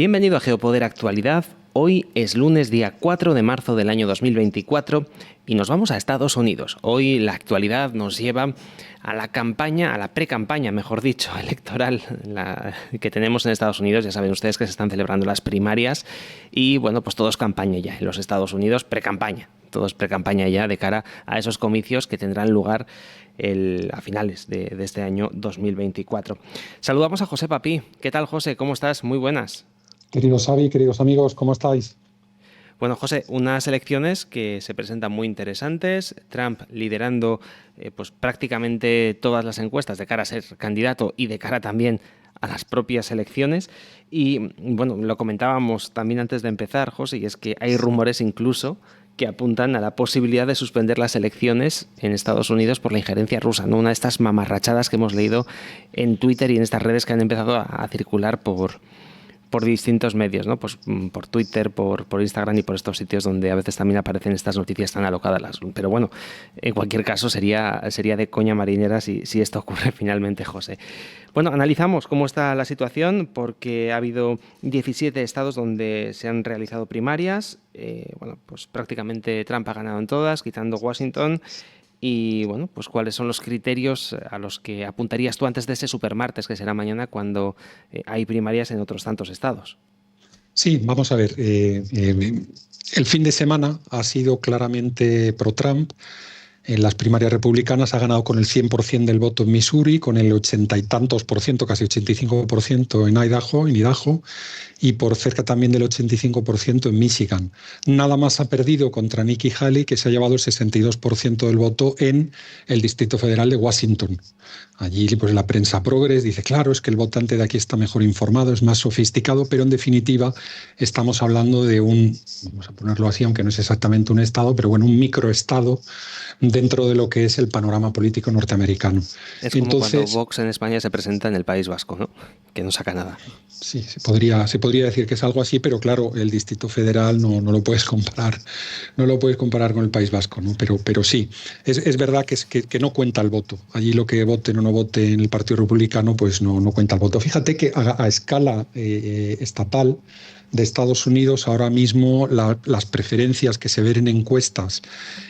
Bienvenido a Geopoder Actualidad. Hoy es lunes, día 4 de marzo del año 2024 y nos vamos a Estados Unidos. Hoy la actualidad nos lleva a la campaña, a la pre-campaña, mejor dicho, electoral que tenemos en Estados Unidos. Ya saben ustedes que se están celebrando las primarias y bueno, pues todo es campaña ya en los Estados Unidos, pre-campaña. Todo es pre-campaña ya de cara a esos comicios que tendrán lugar a finales de este año 2024. Saludamos a José Papí. ¿Qué tal, José? ¿Cómo estás? Muy buenas. Queridos Xavi, queridos amigos, ¿cómo estáis? Bueno, José, unas elecciones que se presentan muy interesantes. Trump liderando pues prácticamente todas las encuestas de cara a ser candidato y de cara también a las propias elecciones. Y bueno, lo comentábamos también antes de empezar, José, y es que hay rumores incluso que apuntan a la posibilidad de suspender las elecciones en Estados Unidos por la injerencia rusa, ¿no? Una de estas mamarrachadas que hemos leído en Twitter y en estas redes que han empezado a circular por distintos medios, ¿no? Pues por Twitter, por Instagram y por estos sitios donde a veces también aparecen estas noticias tan alocadas. Pero bueno, en cualquier caso sería de coña marinera si esto ocurre finalmente, José. Bueno, analizamos cómo está la situación porque ha habido 17 estados donde se han realizado primarias. Bueno, pues prácticamente Trump ha ganado en todas, quitando Washington. Y bueno, pues cuáles son los criterios a los que apuntarías tú antes de ese supermartes que será mañana cuando hay primarias en otros tantos estados. Sí, vamos a ver. El fin de semana ha sido claramente pro-Trump. En las primarias republicanas ha ganado con el 100% del voto en Missouri, con el 80 y tantos por ciento, casi 85% en Idaho, y por cerca también del 85% en Michigan. Nada más ha perdido contra Nikki Haley, que se ha llevado el 62% del voto en el Distrito Federal de Washington. Allí pues la prensa progres dice, claro, es que el votante de aquí está mejor informado, es más sofisticado, pero en definitiva estamos hablando de vamos a ponerlo así, aunque no es exactamente un estado, pero bueno, un microestado dentro de lo que es el panorama político norteamericano. Es como cuando Vox en España se presenta en el País Vasco, ¿no? Que no saca nada. Sí, se podría decir que es algo así, pero claro, el Distrito Federal no lo puedes comparar, con el País Vasco, ¿no? Pero sí, es verdad que no cuenta el voto. Allí lo que voten o no vote en el Partido Republicano, pues no cuenta el voto. Fíjate que a escala estatal de Estados Unidos ahora mismo las preferencias que se ven en encuestas,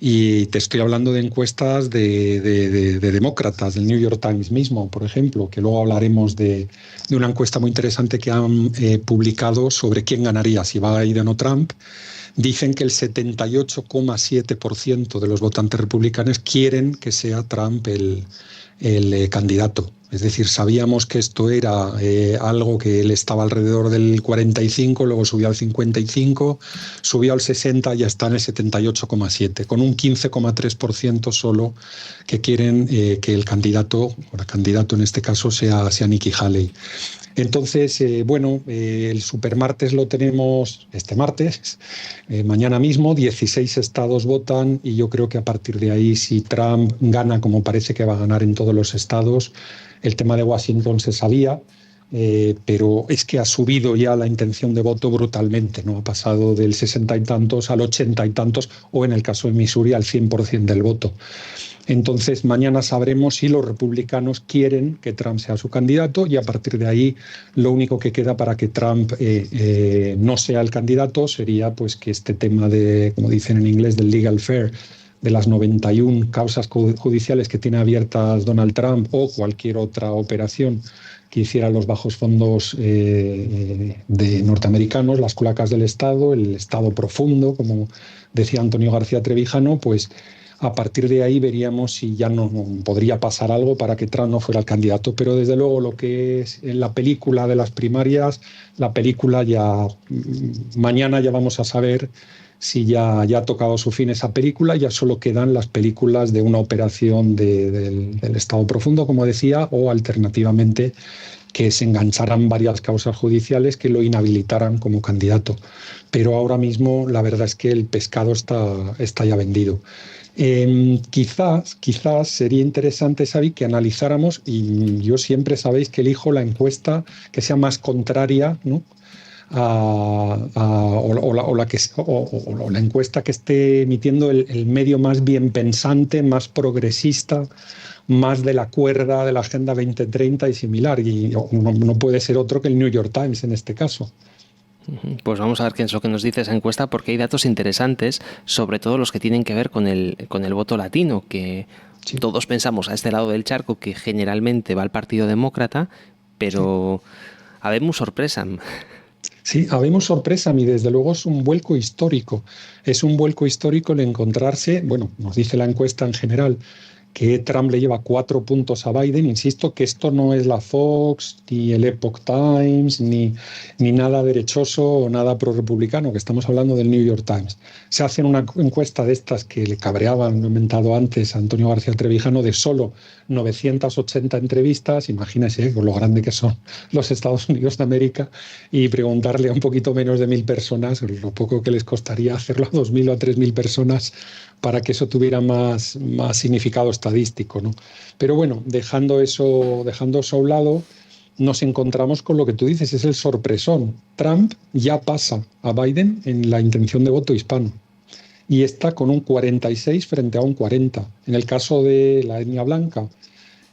y te estoy hablando de encuestas de demócratas, del New York Times mismo, por ejemplo, que luego hablaremos de una encuesta muy interesante que han publicado sobre quién ganaría, si va Biden o Trump. Dicen que el 78,7% de los votantes republicanos quieren que sea Trump el candidato. Es decir, sabíamos que esto era algo que él estaba alrededor del 45, luego subió al 55, subió al 60 y ya está en el 78,7, con un 15,3% solo que quieren que el candidato, o la candidata en este caso, sea Nikki Haley. Entonces, el supermartes lo tenemos este martes, mañana mismo, 16 estados votan y yo creo que a partir de ahí, si Trump gana, como parece que va a ganar en todos los estados, el tema de Washington se sabía, pero es que ha subido ya la intención de voto brutalmente, ¿no? Ha pasado del 60 y tantos al 80 y tantos, o en el caso de Missouri al 100% del voto. Entonces, mañana sabremos si los republicanos quieren que Trump sea su candidato y a partir de ahí lo único que queda para que Trump no sea el candidato sería pues que este tema de, como dicen en inglés, del legal fair, de las 91 causas judiciales que tiene abiertas Donald Trump o cualquier otra operación que hiciera los bajos fondos de norteamericanos, las cloacas del Estado, el Estado profundo, como decía Antonio García Trevijano, pues a partir de ahí veríamos si ya no podría pasar algo para que Trump no fuera el candidato. Pero desde luego lo que es en la película de las primarias, la película ya mañana ya vamos a saber si ya ha tocado su fin esa película, ya solo quedan las películas de una operación del Estado profundo, como decía, o alternativamente que se engancharan varias causas judiciales que lo inhabilitaran como candidato. Pero ahora mismo la verdad es que el pescado está ya vendido. Quizás sería interesante, Xavi, que analizáramos, y yo siempre sabéis que elijo la encuesta que sea más contraria, ¿no? o la encuesta que esté emitiendo el medio más bien pensante, más progresista, más de la cuerda de la Agenda 2030 y similar, y no puede ser otro que el New York Times en este caso. Pues vamos a ver qué es lo que nos dice esa encuesta, porque hay datos interesantes, sobre todo los que tienen que ver con el voto latino, que Sí, todos pensamos a este lado del charco que generalmente va al Partido Demócrata, sí. pero habemos sorpresa. Sí, habemos sorpresa, y desde luego es un vuelco histórico. Es un vuelco histórico el encontrarse, bueno, nos dice la encuesta en general, que Trump le lleva 4 puntos a Biden. Insisto que esto no es la Fox, ni el Epoch Times, ni nada derechoso o nada pro-republicano, que estamos hablando del New York Times. Se hace una encuesta de estas que le cabreaban, lo he comentado antes, a Antonio García Trevijano, de solo 980 entrevistas, imagínese con lo grande que son los Estados Unidos de América, y preguntarle a un poquito menos de 1.000 personas, lo poco que les costaría hacerlo a 2.000 o a 3.000 personas para que eso tuviera más significado estadístico, ¿no? Pero bueno, dejando eso a un lado, nos encontramos con lo que tú dices, es el sorpresón. Trump ya pasa a Biden en la intención de voto hispano y está con un 46 frente a un 40. En el caso de la etnia blanca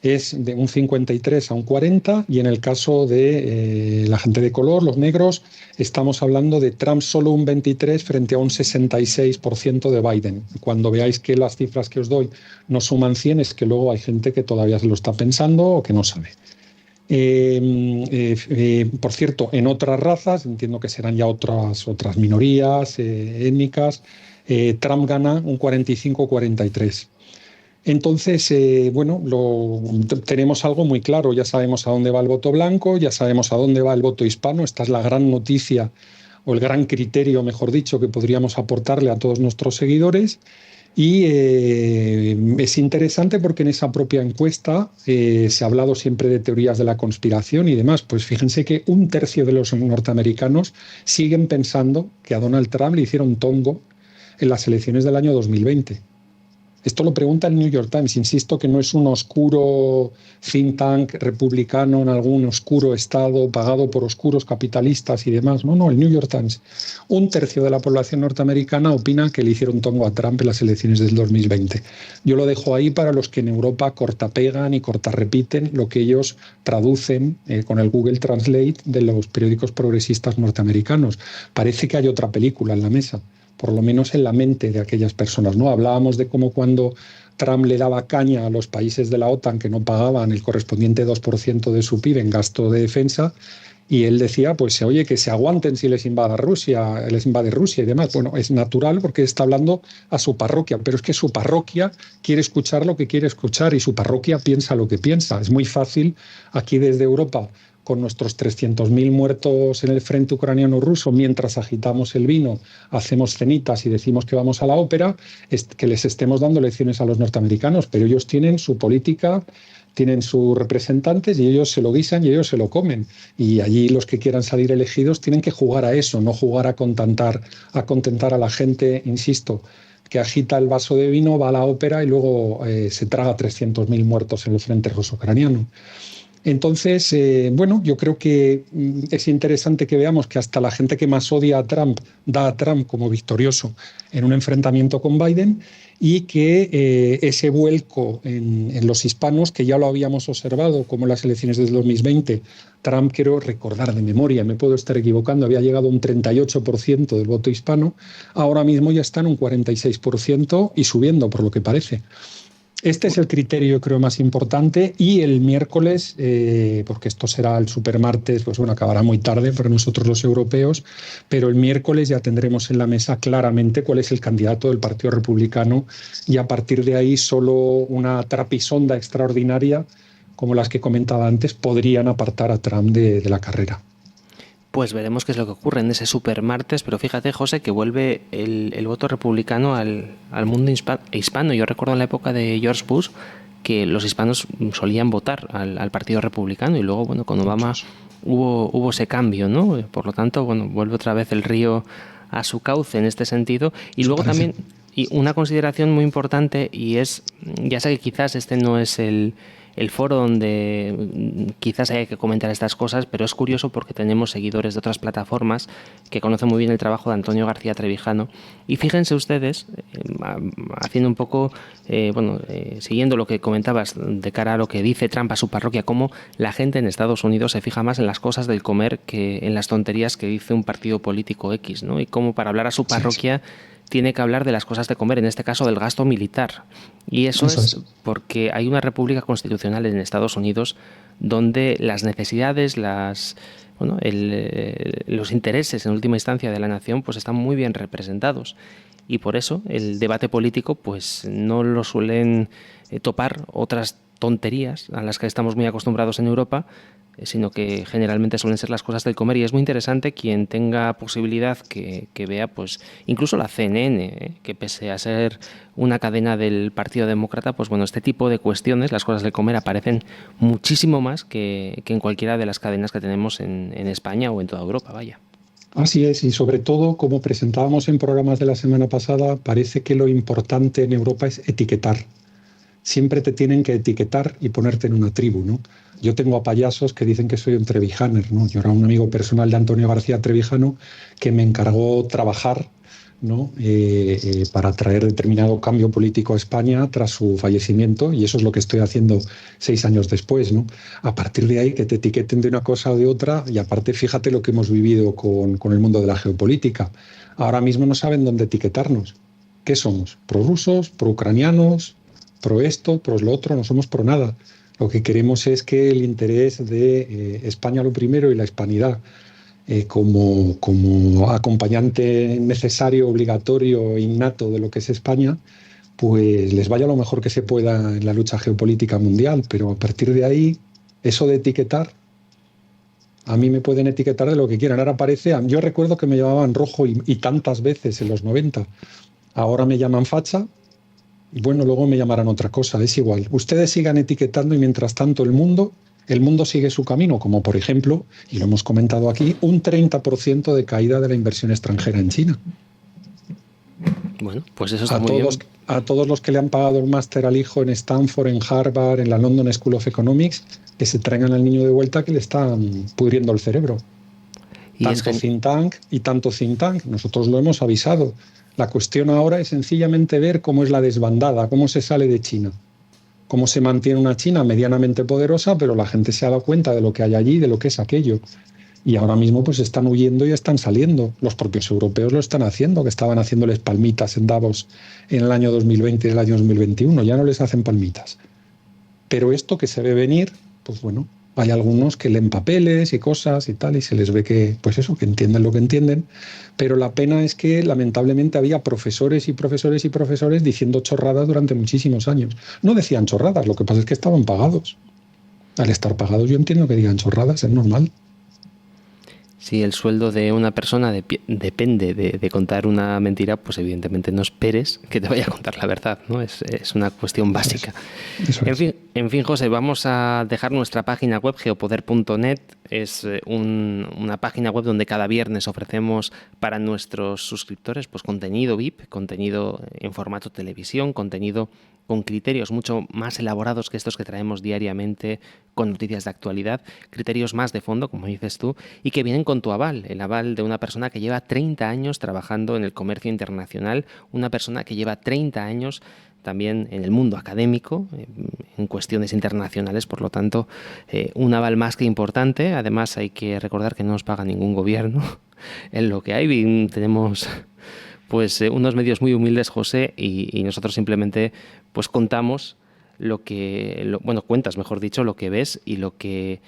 es de un 53 a un 40, y en el caso de la gente de color, los negros, estamos hablando de Trump solo un 23 frente a un 66% de Biden. Cuando veáis que las cifras que os doy no suman 100, es que luego hay gente que todavía se lo está pensando o que no sabe. Por cierto, en otras razas, entiendo que serán ya otras minorías étnicas, Trump gana un 45-43. Entonces, bueno, tenemos algo muy claro, ya sabemos a dónde va el voto blanco, ya sabemos a dónde va el voto hispano. Esta es la gran noticia, o el gran criterio, mejor dicho, que podríamos aportarle a todos nuestros seguidores. Y es interesante porque en esa propia encuesta se ha hablado siempre de teorías de la conspiración y demás. Pues fíjense que un tercio de los norteamericanos siguen pensando que a Donald Trump le hicieron tongo en las elecciones del año 2020. Esto lo pregunta el New York Times. Insisto que no es un oscuro think tank republicano en algún oscuro estado pagado por oscuros capitalistas y demás. No, no, el New York Times. Un tercio de la población norteamericana opina que le hicieron tongo a Trump en las elecciones del 2020. Yo lo dejo ahí para los que en Europa cortapegan y cortarrepiten lo que ellos traducen con el Google Translate de los periódicos progresistas norteamericanos. Parece que hay otra película en la mesa, por lo menos en la mente de aquellas personas, ¿no? Hablábamos de cómo cuando Trump le daba caña a los países de la OTAN que no pagaban el correspondiente 2% de su PIB en gasto de defensa, y él decía, pues oye, que se aguanten si les invade Rusia y demás. Bueno, es natural porque está hablando a su parroquia, pero es que su parroquia quiere escuchar lo que quiere escuchar y su parroquia piensa lo que piensa. Es muy fácil aquí desde Europa, con nuestros 300.000 muertos en el frente ucraniano-ruso, mientras agitamos el vino, hacemos cenitas y decimos que vamos a la ópera, que les estemos dando lecciones a los norteamericanos, pero ellos tienen su política, tienen sus representantes y ellos se lo guisan y ellos se lo comen. Y allí los que quieran salir elegidos tienen que jugar a eso, no jugar a contentar a la gente, insisto, que agita el vaso de vino, va a la ópera y luego se traga 300.000 muertos en el frente ruso-ucraniano. Entonces, bueno, yo creo que es interesante que veamos que hasta la gente que más odia a Trump da a Trump como victorioso en un enfrentamiento con Biden, y que ese vuelco en los hispanos, que ya lo habíamos observado como en las elecciones del 2020, Trump, quiero recordar de memoria, me puedo estar equivocando, había llegado a un 38% del voto hispano, ahora mismo ya está en un 46% y subiendo, por lo que parece. Este es el criterio, yo creo, más importante. Y el miércoles, porque esto será el supermartes, pues bueno, acabará muy tarde para nosotros los europeos, pero el miércoles ya tendremos en la mesa claramente cuál es el candidato del Partido Republicano, y a partir de ahí solo una trapisonda extraordinaria, como las que comentaba antes, podrían apartar a Trump de la carrera. Pues veremos qué es lo que ocurre en ese supermartes, pero fíjate, José, que vuelve el voto republicano al mundo hispano. Yo recuerdo en la época de George Bush que los hispanos solían votar al Partido Republicano, y luego, bueno, con Obama hubo ese cambio, ¿no? Por lo tanto, bueno, vuelve otra vez el río a su cauce en este sentido. Y luego también, y una consideración muy importante, y es, ya sé que quizás este no es el el foro donde quizás haya que comentar estas cosas, pero es curioso porque tenemos seguidores de otras plataformas que conocen muy bien el trabajo de Antonio García Trevijano. Y fíjense ustedes, haciendo un poco, siguiendo lo que comentabas de cara a lo que dice Trump a su parroquia, cómo la gente en Estados Unidos se fija más en las cosas del comer que en las tonterías que dice un partido político X, ¿no? Y cómo para hablar a su parroquia tiene que hablar de las cosas de comer, en este caso del gasto militar. Y eso es porque hay una república constitucional en Estados Unidos donde las necesidades, los intereses en última instancia de la nación pues están muy bien representados. Y por eso el debate político pues no lo suelen topar otras tonterías a las que estamos muy acostumbrados en Europa, sino que generalmente suelen ser las cosas del comer. Y es muy interesante quien tenga posibilidad que vea pues incluso la CNN, que pese a ser una cadena del Partido Demócrata, pues bueno, este tipo de cuestiones, las cosas del comer, aparecen muchísimo más que en cualquiera de las cadenas que tenemos en España o en toda Europa, vaya. Así es, y sobre todo, como presentábamos en programas de la semana pasada, parece que lo importante en Europa es etiquetar. Siempre te tienen que etiquetar y ponerte en una tribu, ¿no? Yo tengo a payasos que dicen que soy un Trevijaner, ¿no? Yo era un amigo personal de Antonio García Trevijano que me encargó trabajar, ¿no? Para traer determinado cambio político a España tras su fallecimiento, y eso es lo que estoy haciendo 6 años después, ¿no? A partir de ahí, que te etiqueten de una cosa o de otra, y aparte fíjate lo que hemos vivido con el mundo de la geopolítica. Ahora mismo no saben dónde etiquetarnos. ¿Qué somos? ¿Prorrusos? ¿Pro-ucranianos? ¿Pro esto? ¿Pro lo otro? No somos pro nada. Lo que queremos es que el interés de España lo primero y la hispanidad como acompañante necesario, obligatorio, innato de lo que es España, pues les vaya lo mejor que se pueda en la lucha geopolítica mundial. Pero a partir de ahí, eso de etiquetar, a mí me pueden etiquetar de lo que quieran. Ahora parece, yo recuerdo que me llamaban rojo y tantas veces en los 90. Ahora me llaman facha. Y bueno, luego me llamarán otra cosa, es igual. Ustedes sigan etiquetando y mientras tanto el mundo sigue su camino, como por ejemplo, y lo hemos comentado aquí, un 30% de caída de la inversión extranjera en China. Bueno, pues eso está muy bien. A todos los que le han pagado el máster al hijo en Stanford, en Harvard, en la London School of Economics, que se traigan al niño de vuelta que le están pudriendo el cerebro. Y tanto think tank y tanto think tank, nosotros lo hemos avisado. La cuestión ahora es sencillamente ver cómo es la desbandada, cómo se sale de China, cómo se mantiene una China medianamente poderosa, pero la gente se ha dado cuenta de lo que hay allí, de lo que es aquello. Y ahora mismo pues están huyendo y están saliendo. Los propios europeos lo están haciendo, que estaban haciéndoles palmitas en Davos en el año 2020 y el año 2021. Ya no les hacen palmitas. Pero esto que se ve venir, pues bueno, hay algunos que leen papeles y cosas y tal, y se les ve que, pues eso, que entienden lo que entienden. Pero la pena es que, lamentablemente, había profesores y profesores y profesores diciendo chorradas durante muchísimos años. No decían chorradas, lo que pasa es que estaban pagados. Al estar pagados yo entiendo que digan chorradas, es normal. Si el sueldo de una persona depende de contar una mentira, pues evidentemente no esperes que te vaya a contar la verdad, ¿no? Es una cuestión básica. Eso es. En fin, José, vamos a dejar nuestra página web, geopoder.net. Es una página web donde cada viernes ofrecemos para nuestros suscriptores pues contenido VIP, contenido en formato televisión, contenido con criterios mucho más elaborados que estos que traemos diariamente con noticias de actualidad, criterios más de fondo, como dices tú, y que vienen con tu aval, el aval de una persona que lleva 30 años trabajando en el comercio internacional, una persona que lleva 30 años también en el mundo académico, en cuestiones internacionales, por lo tanto, un aval más que importante. Además, hay que recordar que no nos paga ningún gobierno en lo que hay. Tenemos pues unos medios muy humildes, José, y nosotros simplemente pues contamos cuentas, mejor dicho, lo que ves y lo que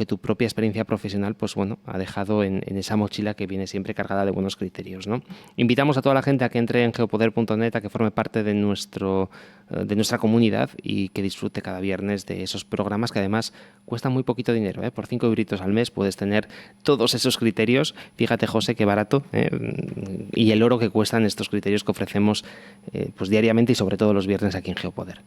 tu propia experiencia profesional pues bueno ha dejado en esa mochila que viene siempre cargada de buenos criterios, ¿no? Invitamos a toda la gente a que entre en geopoder.net, a que forme parte de nuestra comunidad y que disfrute cada viernes de esos programas que además cuestan muy poquito dinero, ¿eh? Por 5 euritos al mes puedes tener todos esos criterios. Fíjate, José, qué barato, y el oro que cuestan estos criterios que ofrecemos pues diariamente y sobre todo los viernes aquí en Geopoder.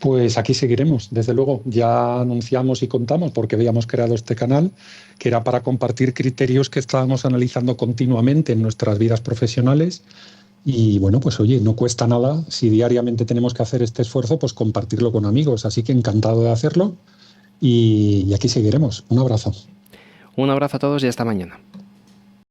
Pues aquí seguiremos, desde luego. Ya anunciamos y contamos, porque habíamos creado este canal, que era para compartir criterios que estábamos analizando continuamente en nuestras vidas profesionales Y bueno, pues oye, no cuesta nada. Si diariamente tenemos que hacer este esfuerzo, pues compartirlo con amigos. Así que encantado de hacerlo y aquí seguiremos. Un abrazo. Un abrazo a todos y hasta mañana.